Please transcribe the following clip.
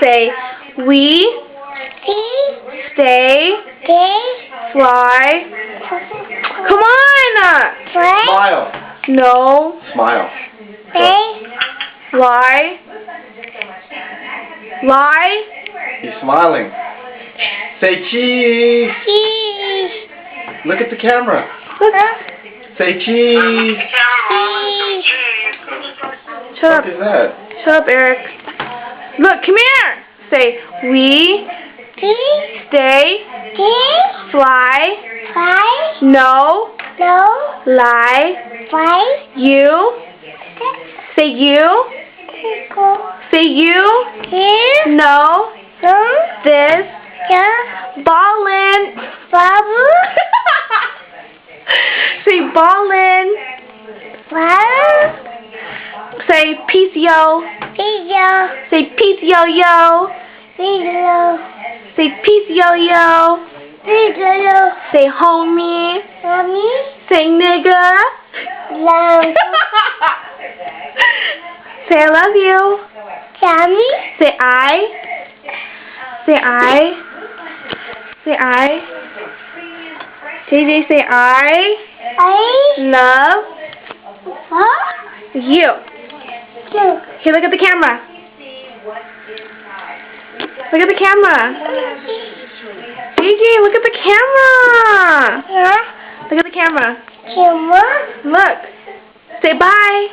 Say, we stay fly. Come on! Smile. No. Smile. Lie. Lie. He's smiling. Say cheese. Look at the camera. Say cheese. Shut up. What is that? Shut up, Eric. Look, come here. Say, we stay fly. No. Lie. You. Say you. Say you. No. This. Ballin'. Say ballin'. Say peace yo. Say peace yo yo. Say peace yo yo. Say homie. Say nigga. Say I love you. Say I. Say I. Say I. JJ, say I love you. Here, look at the camera. Look at the camera. JJ, look at the camera. Look at the camera. Look. Say bye.